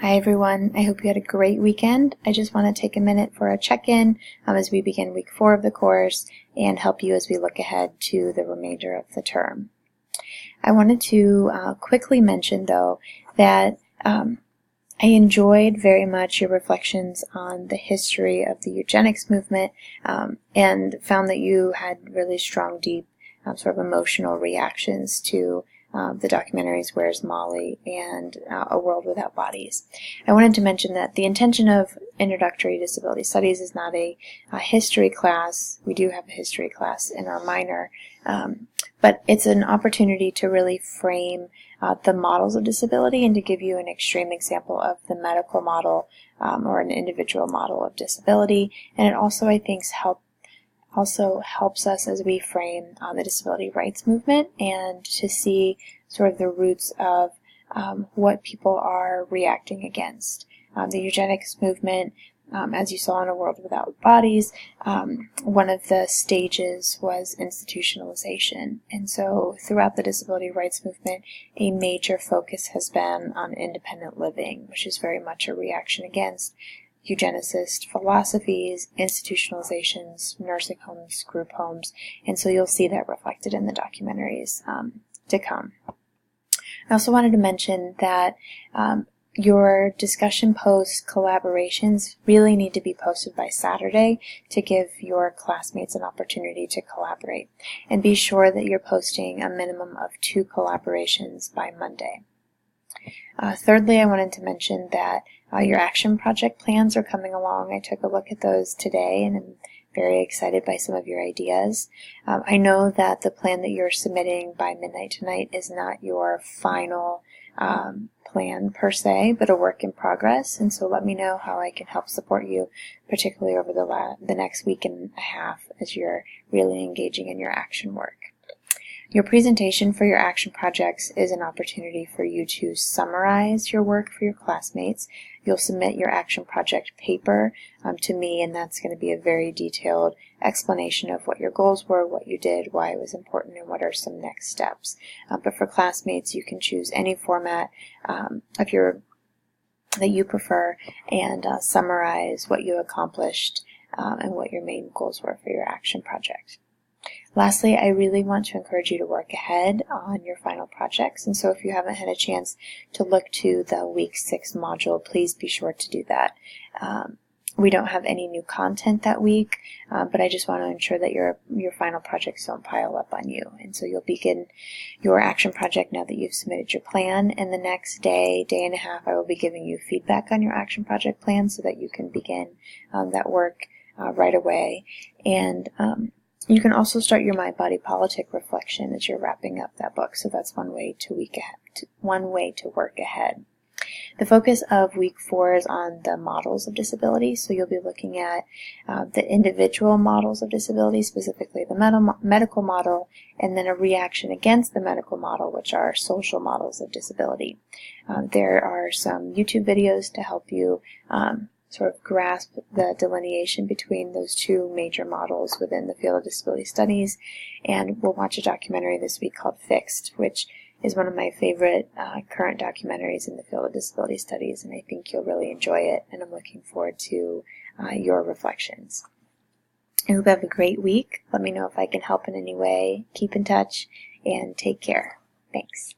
Hi everyone, I hope you had a great weekend. I just want to take a minute for a check-in as we begin week 4 of the course and help you as we look ahead to the remainder of the term. I wanted to quickly mention though that I enjoyed very much your reflections on the history of the eugenics movement and found that you had really strong, deep sort of emotional reactions to the documentaries Where's Molly and A World Without Bodies. I wanted to mention that the intention of Introductory Disability Studies is not a history class. We do have a history class in our minor, but it's an opportunity to really frame the models of disability and to give you an extreme example of the medical model or an individual model of disability. And it also, I think, helps us as we frame the disability rights movement and to see sort of the roots of what people are reacting against. The eugenics movement, as you saw in A World Without Bodies, one of the stages was institutionalization. And so throughout the disability rights movement, a major focus has been on independent living, which is very much a reaction against eugenicist philosophies, institutionalizations, nursing homes, group homes, and so you'll see that reflected in the documentaries to come. I also wanted to mention that your discussion post collaborations really need to be posted by Saturday to give your classmates an opportunity to collaborate. And be sure that you're posting a minimum of 2 collaborations by Monday. Thirdly, I wanted to mention that your action project plans are coming along. I took a look at those today and I'm very excited by some of your ideas. I know that the plan that you're submitting by midnight tonight is not your final plan per se, but a work in progress, and so let me know how I can help support you, particularly over the next week and a half as you're really engaging in your action work. Your presentation for your action projects is an opportunity for you to summarize your work for your classmates. You'll submit your action project paper to me, and that's going to be a very detailed explanation of what your goals were, what you did, why it was important, and what are some next steps. But for classmates, you can choose any format that you prefer and summarize what you accomplished and what your main goals were for your action project. Lastly, I really want to encourage you to work ahead on your final projects, and so if you haven't had a chance to look to the week 6 module, please be sure to do that. We don't have any new content that week, but I just want to ensure that your final projects don't pile up on you. And so you'll begin your action project now that you've submitted your plan, and the next day and a half, I will be giving you feedback on your action project plan so that you can begin that work right away. And you can also start your Mind Body Politic reflection as you're wrapping up that book, so that's one way to work ahead. The focus of week 4 is on the models of disability, so you'll be looking at the individual models of disability, specifically the medical model, and then a reaction against the medical model, which are social models of disability. There are some YouTube videos to help you sort of grasp the delineation between those 2 major models within the field of disability studies. And we'll watch a documentary this week called Fixed, which is one of my favorite current documentaries in the field of disability studies, and I think you'll really enjoy it, and I'm looking forward to your reflections. I hope you have a great week. Let me know if I can help in any way. Keep in touch, and take care. Thanks.